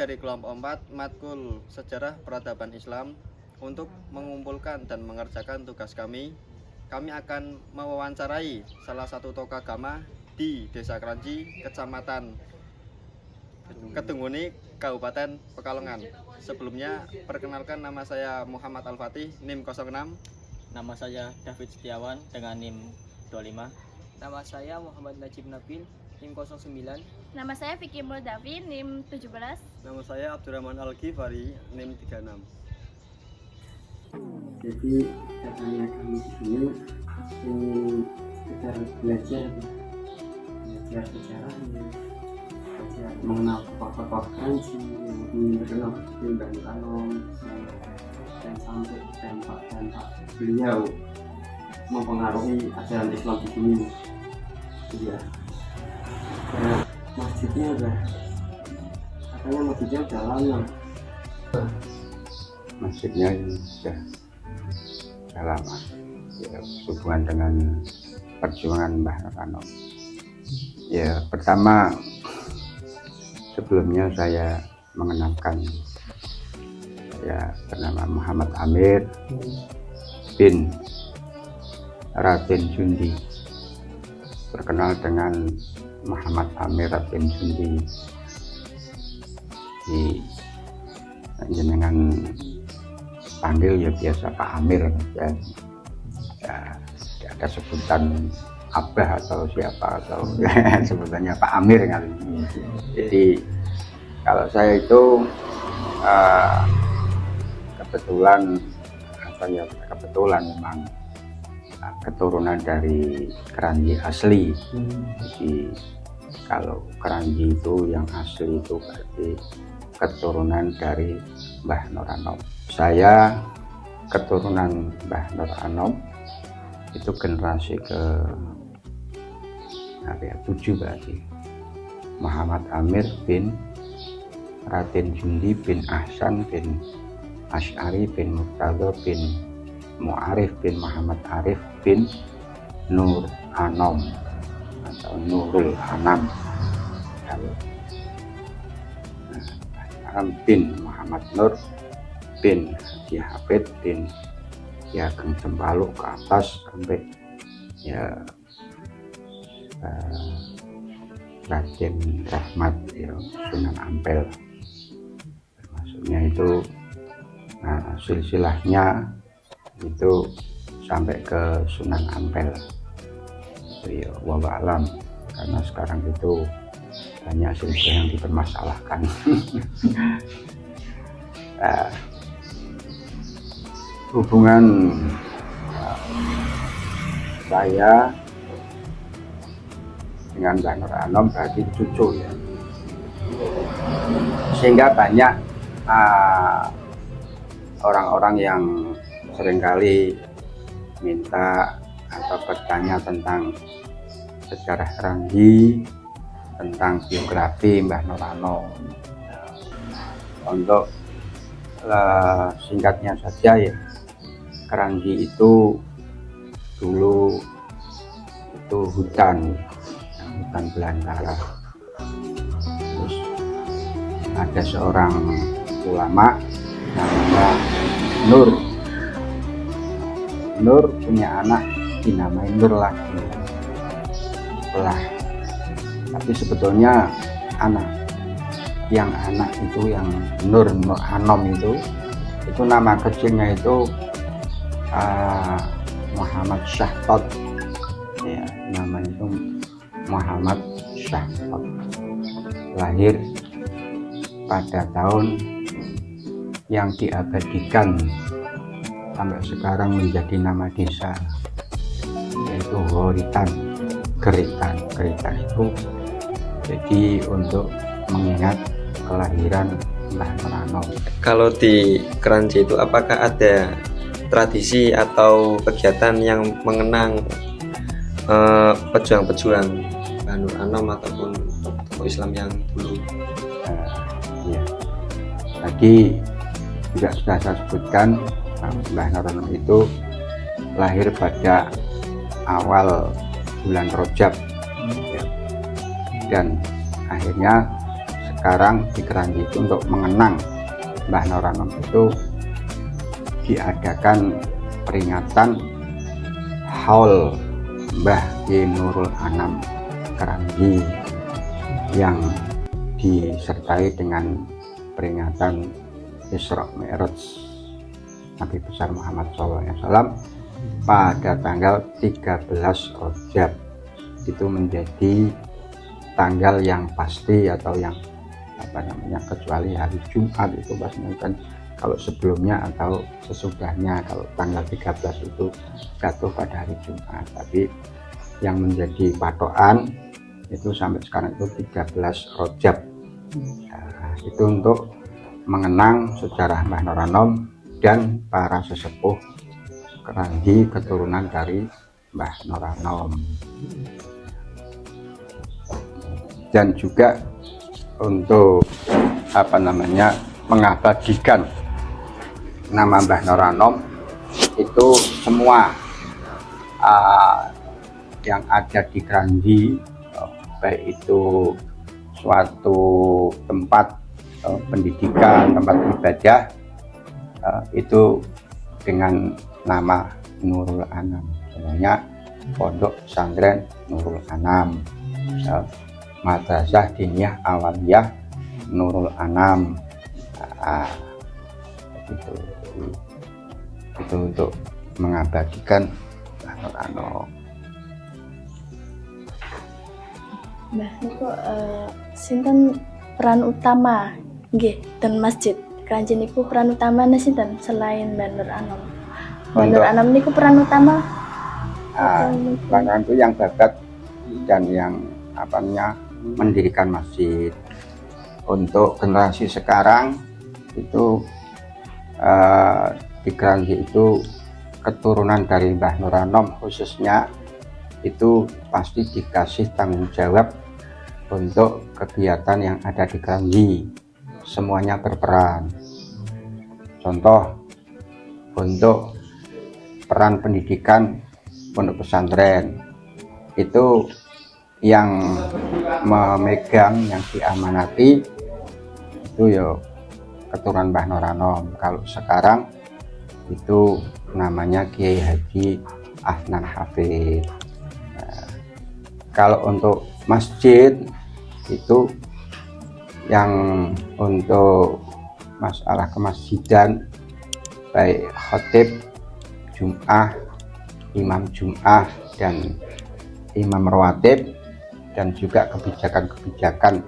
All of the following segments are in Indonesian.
dari kelompok 4 Matkul Sejarah Peradaban Islam. Untuk mengumpulkan dan mengerjakan tugas kami akan mewawancarai salah satu tokoh agama di Desa Kranji, Kecamatan Kedunguni, Kabupaten Pekalongan. Sebelumnya, perkenalkan, nama saya Muhammad Al-Fatih, NIM 06. Nama saya David Setiawan dengan NIM 25. Nama saya Muhammad Najib Nabil, NIM 09. Nama saya Vicky Muldavi, NIM 17. Nama saya Abdurrahman Al-Ghifari, NIM 36. Jadi katanya kami di sini ingin sekedar belajar sejarah, belajar mengenal tokoh-tokoh Kranji yang ingin berkenal seperti Mbah Nur Anom, dan sampai dampak beliau mempengaruhi ajaran Islam di sini. Iya. Dan masjidnya katanya masjidnya udah lama. Masjidnya sudah lama ya, hubungan dengan perjuangan Mbah Nur Anom. Ya, pertama sebelumnya saya mengenalkan, saya bernama Muhammad Amir bin Raden Jundi, terkenal dengan Muhammad Amir bin Jundi, di jenengan panggil ya biasa Pak Amir ya, tidak ada sebutan Abah atau siapa atau sebutannya Pak Amir kali ini. Jadi kalau saya itu kebetulan memang keturunan dari Kranji asli. Jadi kalau Kranji itu yang asli itu berarti keturunan dari Mbah Nur Anom. Saya keturunan Mbah Nur Anom itu generasi ke 7 berarti. Muhammad Amir bin Raden Jundi bin Ahsan bin Asy'ari bin Murtadha bin Mu'arif bin Muhammad Arif bin Nur Anom atau Nurul Anam, bin Muhammad Nur bin Haji Hafid bin ya Ageng Cempaluk ke atas sampai ya Raden Rahmat ya Sunan Ampel, maksudnya itu silsilahnya itu sampai ke Sunan Ampel itu ya wallahu alam, karena sekarang itu banyak silsilah yang dipermasalahkan. Hubungan saya dengan Mbah Nur Anom berarti cucu ya, sehingga banyak orang-orang yang seringkali minta atau bertanya tentang sejarah Kranji, tentang biografi Mbah Nur Anom. Untuk singkatnya saja ya, Kranji itu dulu itu hutan belantara. Terus ada seorang ulama namanya Nur punya anak dinamai Nur lagi. Tapi sebetulnya anak itu yang Nur Anom itu nama kecilnya itu Muhammad Syahtot ya, namanya itu Muhammad Syahtot, lahir pada tahun yang diabadikan sampai sekarang menjadi nama desa, yaitu Horitan Geritan itu jadi untuk mengingat kelahiran Mbah Nur Anom. Kalau di Kranji itu apakah ada tradisi atau kegiatan yang mengenang pejuang-pejuang Mbah Nur Anom ataupun tokoh Islam yang dulu? Ya. Tadi juga sudah saya sebutkan, Mbah Nur Anom itu lahir pada awal bulan Rajab ya. Dan akhirnya sekarang di Keranji itu untuk mengenang Mbah Nur Anom itu diadakan peringatan Haul Mbah Ki Nurul Anam Keranji yang disertai dengan peringatan Isra Mi'raj Nabi besar Muhammad SAW pada tanggal 13 Rajab. Itu menjadi tanggal yang pasti atau yang kecuali hari Jumat itu pastinya kan, kalau sebelumnya atau sesudahnya. Kalau tanggal 13 itu jatuh pada hari Jumat, tapi yang menjadi patokan itu sampai sekarang itu 13 Rajab. Nah, itu untuk mengenang sejarah Mbah Nur Anom dan para sesepuh Keranji keturunan dari Mbah Nur Anom. Dan juga untuk mengabadikan nama Mbah Nur Anom itu semua yang ada di Keranji, baik itu suatu tempat pendidikan, tempat ibadah, itu dengan nama Nurul Anam. Contohnya Pondok Pesantren Nurul Anam, Madrasah Diniyah Awaliyah Nurul Anam. Itu untuk mengabadikan Nur Anom. Mbah niku sinten peran utama nggih ten masjid Keranji niku peran utama sinten selain Mbah Nur Anom? Mbah Nur Anom niku peran utama Mbah Nur Anom itu yang babat dan yang mendirikan masjid. Untuk generasi sekarang itu di Keranji itu keturunan dari Mbah Nur Anom khususnya itu pasti dikasih tanggung jawab untuk kegiatan yang ada di Keranji. Semuanya berperan. Contoh untuk peran pendidikan pondok pesantren itu yang memegang, yang diamanati itu ya keturunan Mbah Nur Anom. Kalau sekarang itu namanya Kiai Haji Ahnan Hafid. Kalau untuk masjid itu yang untuk masalah kemasjidan baik khatib Jum'ah, imam Jum'ah dan imam rawatib, dan juga kebijakan-kebijakan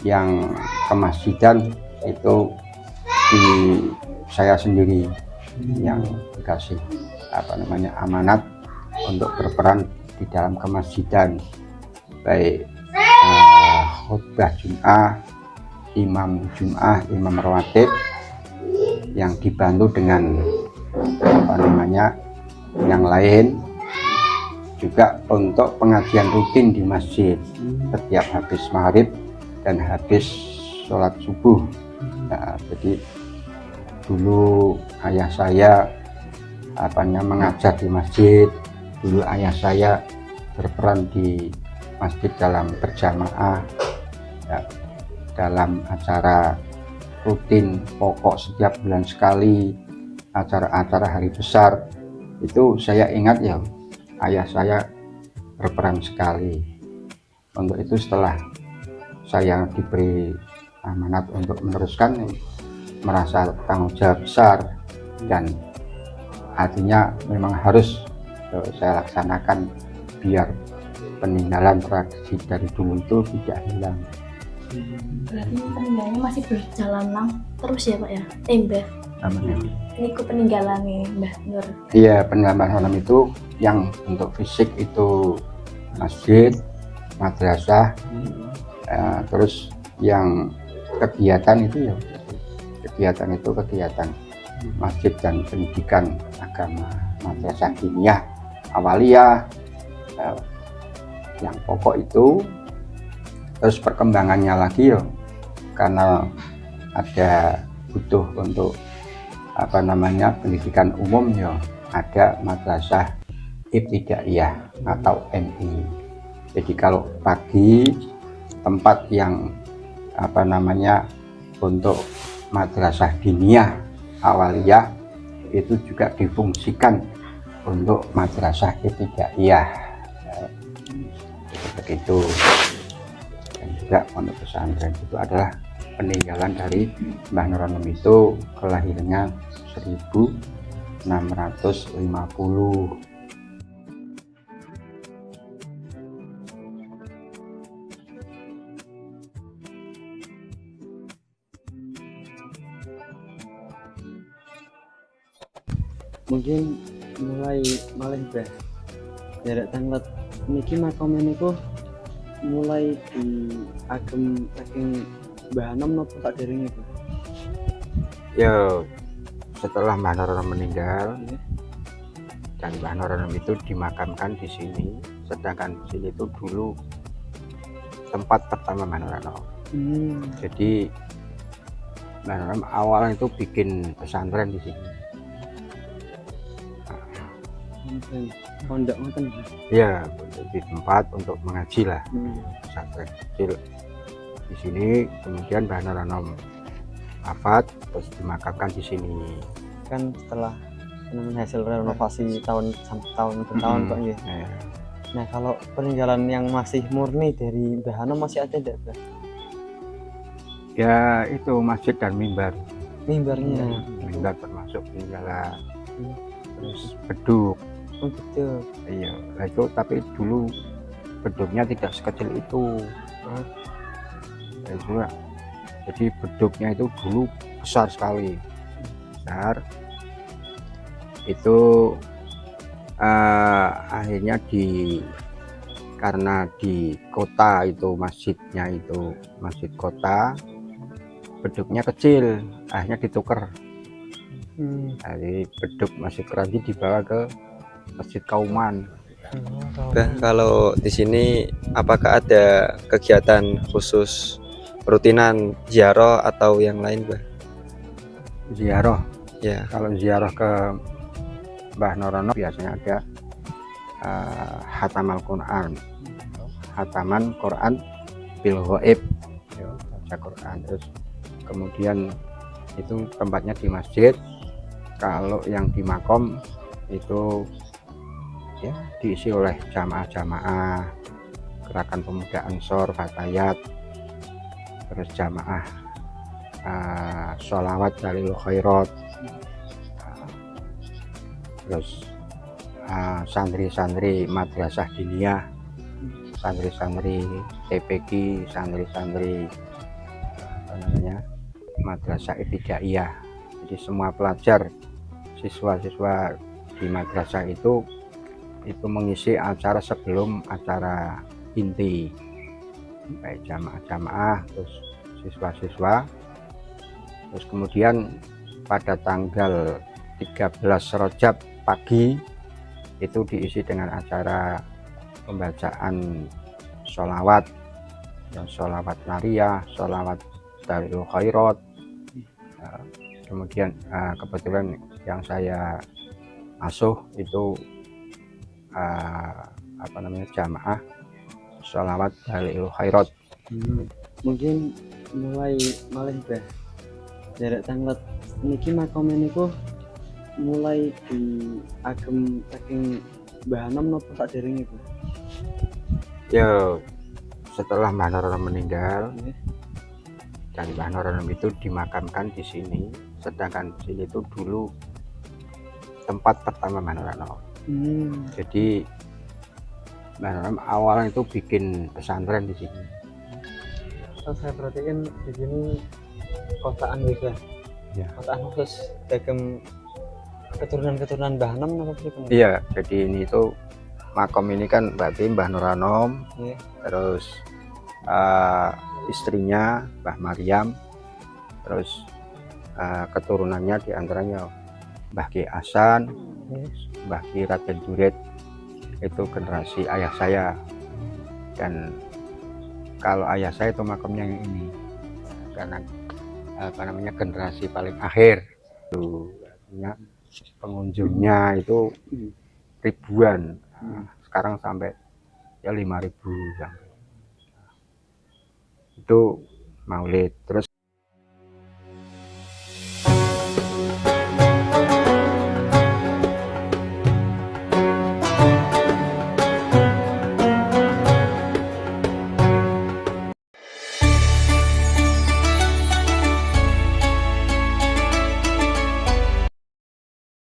yang kemasjidan itu saya sendiri yang dikasih amanat untuk berperan di dalam kemasjidan, baik khutbah Jum'ah, imam Jum'ah, imam rawatib, yang dibantu dengan yang lain, juga untuk pengajian rutin di masjid setiap habis maghrib dan habis sholat subuh. Nah, jadi dulu ayah saya mengajar di masjid. Dulu ayah saya berperan di masjid dalam berjamaah, ya, dalam acara rutin pokok setiap bulan sekali, acara-acara hari besar. Itu saya ingat ya, ayah saya berperan sekali. Untuk itu setelah saya diberi amanat untuk meneruskan, merasa tanggung jawab besar, dan artinya memang harus saya laksanakan biar peninggalan tradisi dari dulu itu tidak hilang. Berarti peninggalannya masih berjalan terus ya Pak ya? Mbah. Ini peninggalan nih Mbah Nur. Iya, peninggalan Mbah Nur itu yang bentuk fisik itu masjid, madrasah, terus yang kegiatan itu ya kegiatan masjid dan pendidikan agama, Madrasah Diniyah Awaliyah, yang pokok itu. Terus perkembangannya lagi ya, karena ada butuh untuk pendidikan umum ya, ada Madrasah Ibtidaiyah atau MI. Jadi kalau pagi tempat yang apa namanya untuk madrasah diniyah awaliyah itu juga difungsikan untuk madrasah ibtidaiyah begitu. Dan juga pondok pesantren itu adalah peninggalan dari Mbah Nur Anom itu, kelahirannya 1650. Mungkin mulai malih bah jarak tanglet niki makome niku mulai di agem saking Mbah Anom napa tak dereng itu. Ya setelah Mbah Nur Anom meninggal Iya. dan Mbah Nur Anom itu dimakamkan di sini, sedangkan di sini itu dulu tempat pertama Mbah Nur Anom. Jadi Mbah Nur Anom awalnya itu bikin pesantren di sini. Pondok ngoten. Ya, di tempat untuk mengaji lah, pesantren kecil di sini. Kemudian Mbah Nur Anom wafat, terus dimakamkan di sini. Kan setelah hasil renovasi tahun per tahun Pak nggih. Ya. Nah, kalau peninggalan yang masih murni dari Mbah Anom masih ada tidak, Mbah? Ya itu masjid dan mimbar. Mimbarnya. Mimbar termasuk peninggalan. Terus beduk. Oh, betul. Iya, nah itu tapi dulu beduknya tidak sekecil itu. Ya, juga. Jadi beduknya itu dulu besar sekali, besar. Itu akhirnya karena di kota itu masjidnya itu masjid kota, beduknya kecil, akhirnya ditukar. Dari beduk masjid Keranji dibawa ke Masjid Kauman. Bah, kalau di sini apakah ada kegiatan khusus rutinan ziarah atau yang lain, Bah? Ziarah. Ya. Kalau ziarah ke Mbah Nur Anom biasanya ada hatamal Quran, hataman Quran bil ghaib, ya, baca Quran. Terus kemudian itu tempatnya di masjid. Kalau yang di makom itu ya diisi oleh jamaah-jamaah gerakan pemuda Ansor, Fatayat, terus jamaah sholawat Dalil Khairat, terus santri-santri madrasah diniyah, santri-santri TPQ, santri-santri apa namanya madrasah ibtidaiyah. Jadi semua pelajar, siswa-siswa di madrasah itu mengisi acara sebelum acara inti, baik jamaah-jamaah, terus siswa-siswa. Terus kemudian pada tanggal 13 Rajab pagi itu diisi dengan acara pembacaan sholawat, sholawat nariyah, sholawat Dalil Khairat. Kemudian kebetulan yang saya asuh itu apa namanya jamaah sholawat Dalil Khairat. Mungkin mulai malih bah jarak tanglet niki makome niku mulai di agem saking Mbah Anom napa sak dereng itu. Ya setelah Mbah Nur Anom meninggal, Iya. dan Mbah Nur Anom itu dimakamkan di sini, sedangkan di sini itu dulu tempat pertama Mbah Nur Anom. Jadi Mbah Nur Anom awalnya itu bikin pesantren di sini. Saya perhatikan di sini kotaan juga. Ya. Kotaan khusus dagem keturunan Mbah Anom apa sih? Iya, jadi ini itu makom ini kan berarti Mbah Nur Anom, Iya. terus istrinya Mbah Maryam, terus keturunannya diantaranya Mbah Ki Hasan, Mbah Ki Raden Duret, itu generasi ayah saya. Dan kalau ayah saya itu makamnya yang ini, karena apa namanya generasi paling akhir. Itu artinya pengunjungnya itu ribuan. Sekarang sampai ya 5.000 sampai. Itu Maulid. Terus